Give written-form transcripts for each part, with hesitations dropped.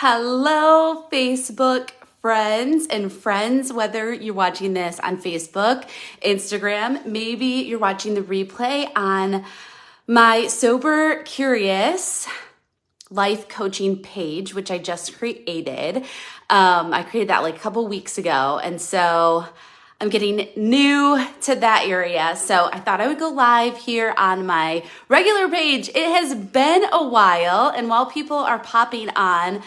Hello, Facebook friends and friends, whether you're watching this on Facebook, Instagram, maybe you're watching the replay on my Sober Curious life coaching page, which I just created. I created that like a couple weeks ago. And so I'm getting new to that area. So I thought I would go live here on my regular page. It has been a while. And while people are popping on,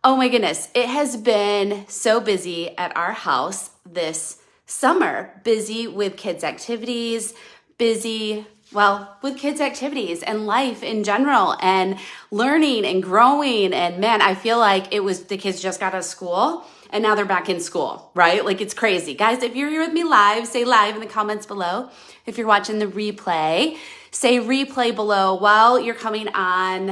oh my goodness, it has been so busy at our house this summer. Busy with kids' activities, with kids' activities and life in general and learning and growing. And man, I feel like the kids just got out of school and now they're back in school, right? Like it's crazy. Guys, if you're here with me live, say live in the comments below. If you're watching the replay, say replay below while you're coming on,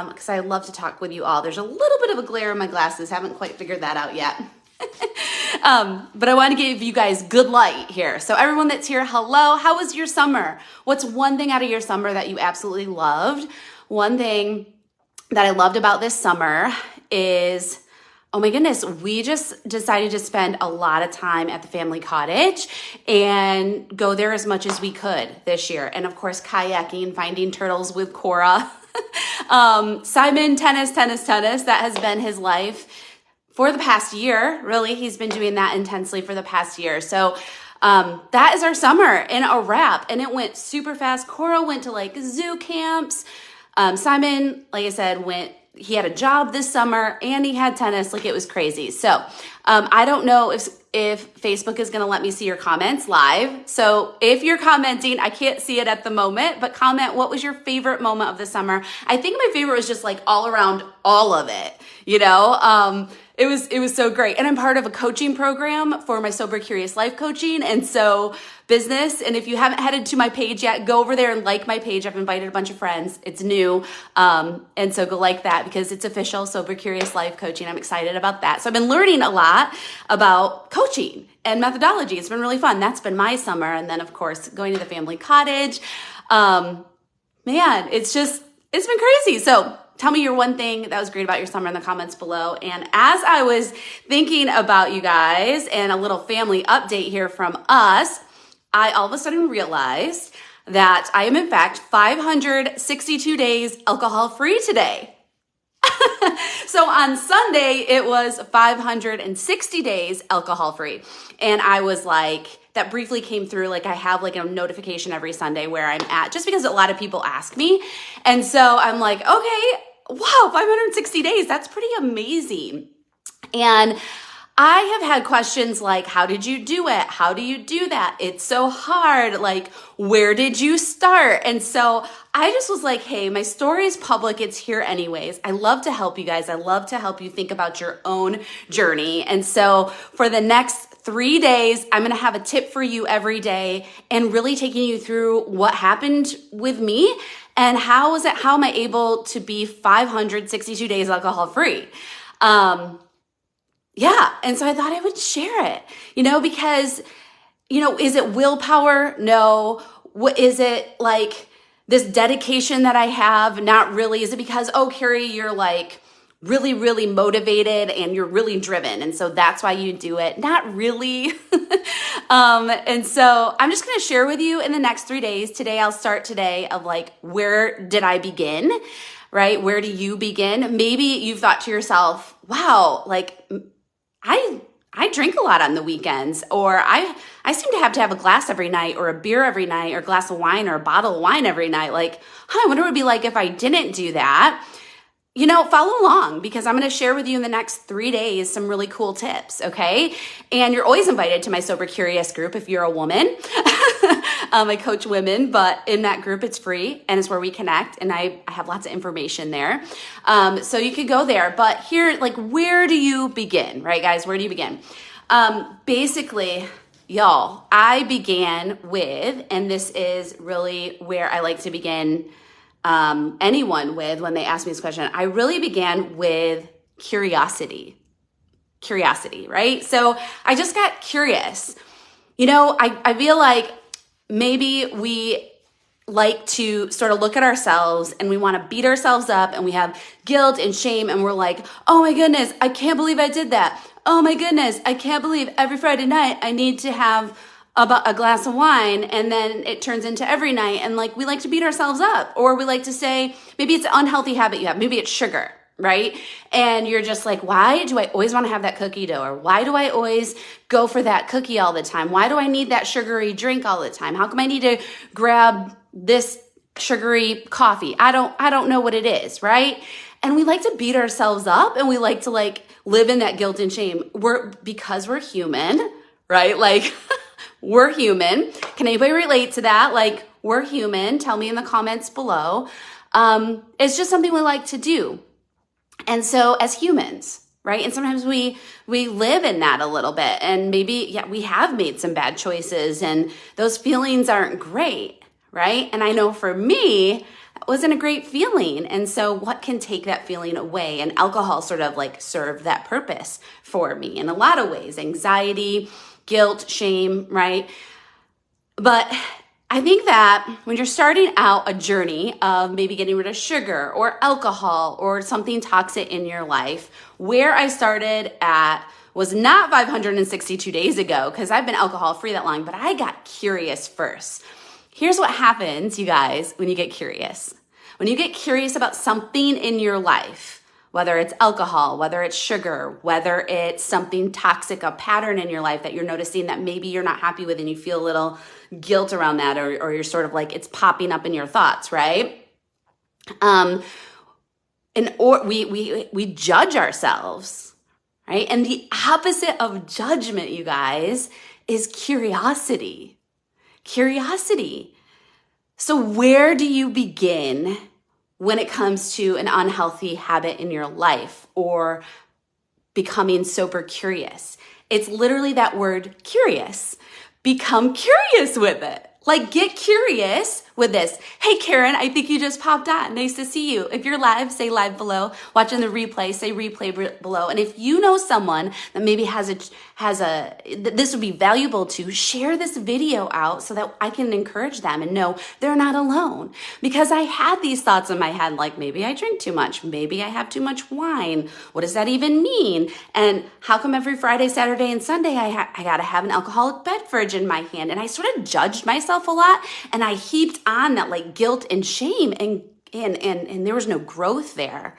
because I love to talk with you all. There's a little bit of a glare in my glasses. Haven't quite figured that out yet. But I want to give you guys good light here. So everyone that's here, hello. How was your summer? What's one thing out of your summer that you absolutely loved? One thing that I loved about this summer is, oh my goodness, we just decided to spend a lot of time at the family cottage and go there as much as we could this year. And of course, kayaking, finding turtles with Cora. Simon, tennis. That has been his life for the past year. Really, he's been doing that intensely for the past year. So that is our summer in a wrap. And it went super fast. Cora went to like zoo camps. Simon, like I said, he had a job this summer and he had tennis. Like it was crazy. So I don't know if Facebook is going to let me see your comments live. So if you're commenting, I can't see it at the moment, but comment, what was your favorite moment of the summer? I think my favorite was just like all around all of it, you know? It was so great. And I'm part of a coaching program for my Sober Curious Life Coaching. And so business. And if you haven't headed to my page yet, go over there and like my page. I've invited a bunch of friends. It's new. And so go like that because it's official Sober Curious Life Coaching. I'm excited about that. So I've been learning a lot about coaching and methodology. It's been really fun. That's been my summer. And then of course, going to the family cottage. Man, it's been crazy. So tell me your one thing that was great about your summer in the comments below. And as I was thinking about you guys and a little family update here from us, I all of a sudden realized that I am in fact 562 days alcohol free today. So on Sunday, it was 560 days alcohol free. And I was like, that briefly came through, like I have like a notification every Sunday where I'm at, just because a lot of people ask me. And so I'm like, okay, wow, 560 days, that's pretty amazing. And I have had questions like, how did you do it? How do you do that? It's so hard. Like, where did you start? And so I just was like, hey, my story is public. It's here anyways. I love to help you guys. I love to help you think about your own journey. And so for the next 3 days, I'm going to have a tip for you every day and really taking you through what happened with me and how am I able to be 562 days alcohol free? Yeah. And so I thought I would share it, because, is it willpower? No. What is it like this dedication that I have? Not really. Is it because, oh, Carrie, you're like really, really motivated and you're really driven. And so that's why you do it. Not really. And so I'm just going to share with you in the next 3 days. Today, I'll start today of like, where did I begin? Right? Where do you begin? Maybe you've thought to yourself, wow, like I drink a lot on the weekends, or I seem to have a glass every night or a beer every night or a glass of wine or a bottle of wine every night. Like, I wonder what it'd be like if I didn't do that. Follow along because I'm going to share with you in the next 3 days some really cool tips, okay? And you're always invited to my Sober Curious group if you're a woman. I coach women, but in that group, it's free and it's where we connect. And I have lots of information there. So you could go there. But here, like, where do you begin, right, guys? Where do you begin? Basically, y'all, I began with, and this is really where I like to begin anyone with when they ask me this question, I really began with curiosity, right? So I just got curious. I feel like maybe we like to sort of look at ourselves and we want to beat ourselves up and we have guilt and shame and we're like, oh my goodness, I can't believe I did that. Oh my goodness, I can't believe every Friday night I need to have a glass of wine, and then it turns into every night. And like, we like to beat ourselves up, or we like to say, maybe it's an unhealthy habit you have. Maybe it's sugar, right? And you're just like, why do I always want to have that cookie dough? Or why do I always go for that cookie all the time? Why do I need that sugary drink all the time? How come I need to grab this sugary coffee? I don't know what it is, right? And we like to beat ourselves up, and we like to like live in that guilt and shame. Because we're human, right? Like, we're human. Can anybody relate to that? Like, we're human. Tell me in the comments below. It's just something we like to do. And so as humans, right? And sometimes we live in that a little bit, and maybe, yeah, we have made some bad choices and those feelings aren't great, right? And I know for me, that wasn't a great feeling. And so what can take that feeling away? And alcohol sort of like served that purpose for me in a lot of ways. Anxiety, guilt, shame, right? But I think that when you're starting out a journey of maybe getting rid of sugar or alcohol or something toxic in your life, where I started at was not 562 days ago, because I've been alcohol free that long, but I got curious first. Here's what happens, you guys, when you get curious. When you get curious about something in your life, whether it's alcohol, whether it's sugar, whether it's something toxic, a pattern in your life that you're noticing that maybe you're not happy with and you feel a little guilt around that, or you're sort of like, it's popping up in your thoughts, right? We judge ourselves, right? And the opposite of judgment, you guys, is curiosity. Curiosity. So where do you begin when it comes to an unhealthy habit in your life or becoming sober curious? It's literally that word, curious. Become curious with it. Like, get curious with this. Hey, Karen, I think you just popped on. Nice to see you. If you're live, say live below. Watching the replay, say replay below. And if you know someone that maybe this would be valuable to, share this video out so that I can encourage them and know they're not alone. Because I had these thoughts in my head, like, maybe I drink too much. Maybe I have too much wine. What does that even mean? And how come every Friday, Saturday, and Sunday I got to have an alcoholic beverage in my hand? And I sort of judged myself a lot, and I heaped on that like guilt and shame, and there was no growth there.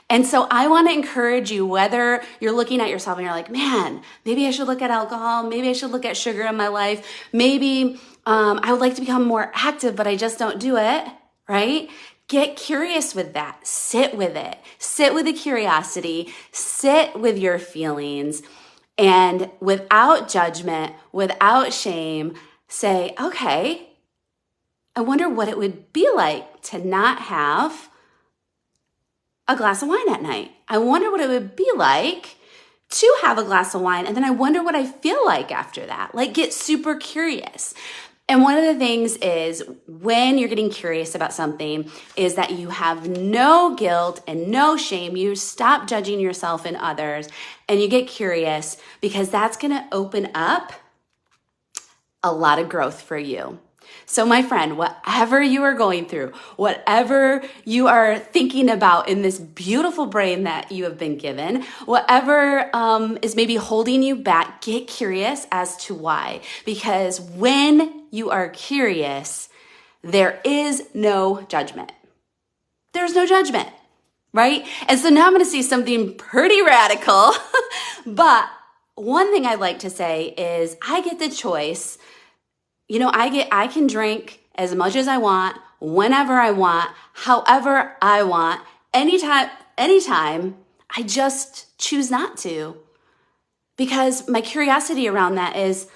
And so I want to encourage you, whether you're looking at yourself and you're like, man, maybe I should look at alcohol, maybe I should look at sugar in my life, maybe I would like to become more active, but I just don't do it, right? Get curious with that. Sit with it. Sit with the curiosity. Sit with your feelings, and without judgment, without shame, say, okay, I wonder what it would be like to not have a glass of wine at night. I wonder what it would be like to have a glass of wine, and then I wonder what I feel like after that. Like, get super curious. And one of the things is, when you're getting curious about something, is that you have no guilt and no shame. You stop judging yourself and others, and you get curious, because that's going to open up a lot of growth for you. So my friend, whatever you are going through, whatever you are thinking about in this beautiful brain that you have been given, whatever is maybe holding you back, get curious as to why. Because when you are curious, there is no judgment. There's no judgment, right? And so now I'm going to see something pretty radical. But one thing I'd like to say is, I get the choice. You know, I can drink as much as I want, whenever I want, however I want, anytime. I just choose not to, because my curiosity around that is,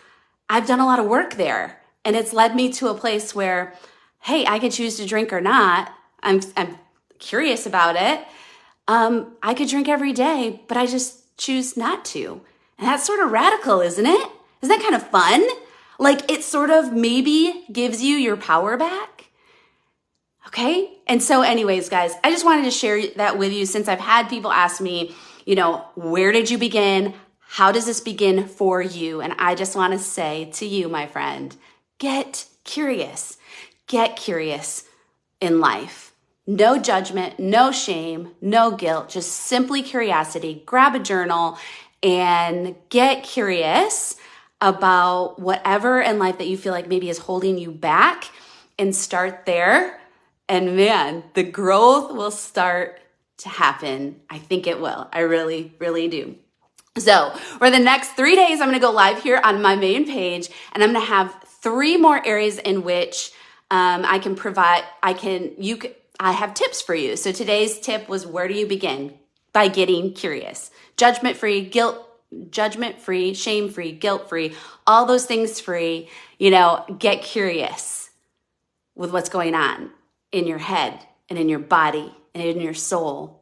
I've done a lot of work there, and it's led me to a place where, hey, I could choose to drink or not. I'm curious about it. I could drink every day, but I just choose not to. And that's sort of radical, isn't it? Isn't that kind of fun? Like, it sort of maybe gives you your power back. Okay? And so anyways, guys, I just wanted to share that with you, since I've had people ask me, you know, where did you begin? How does this begin for you? And I just want to say to you, my friend, get curious. get curious in life. No judgment, no shame, no guilt, just simply curiosity. Grab a journal and get curious about whatever in life that you feel like maybe is holding you back, and start there. And man, the growth will start to happen. I think it will. I really, really do. So for the next 3 days, I'm going to go live here on my main page, and I'm going to have 3 more areas in which I can provide, I have tips for you. So today's tip was, where do you begin? By getting curious. Judgment-free, shame-free, guilt-free, all those things free. Get curious with what's going on in your head and in your body and in your soul.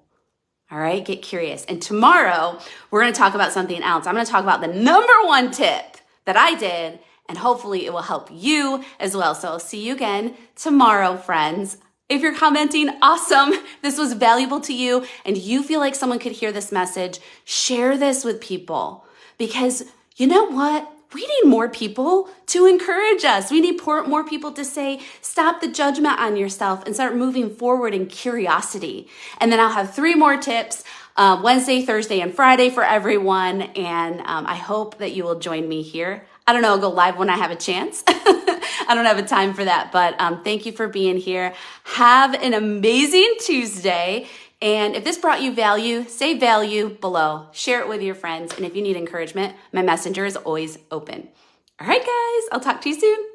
All right, get curious. And tomorrow, we're going to talk about something else. I'm going to talk about the number 1 tip that I did, and hopefully it will help you as well. So I'll see you again tomorrow, friends. If you're commenting, awesome. This was valuable to you and you feel like someone could hear this message, share this with people, because you know what? We need more people to encourage us. We need more people to say, stop the judgment on yourself and start moving forward in curiosity. And then I'll have 3 more tips, Wednesday, Thursday, and Friday for everyone. And I hope that you will join me here. I don't know, I'll go live when I have a chance. I don't have a time for that, but thank you for being here. Have an amazing Tuesday. And if this brought you value, say value below. Share it with your friends. And if you need encouragement, my messenger is always open. All right, guys, I'll talk to you soon.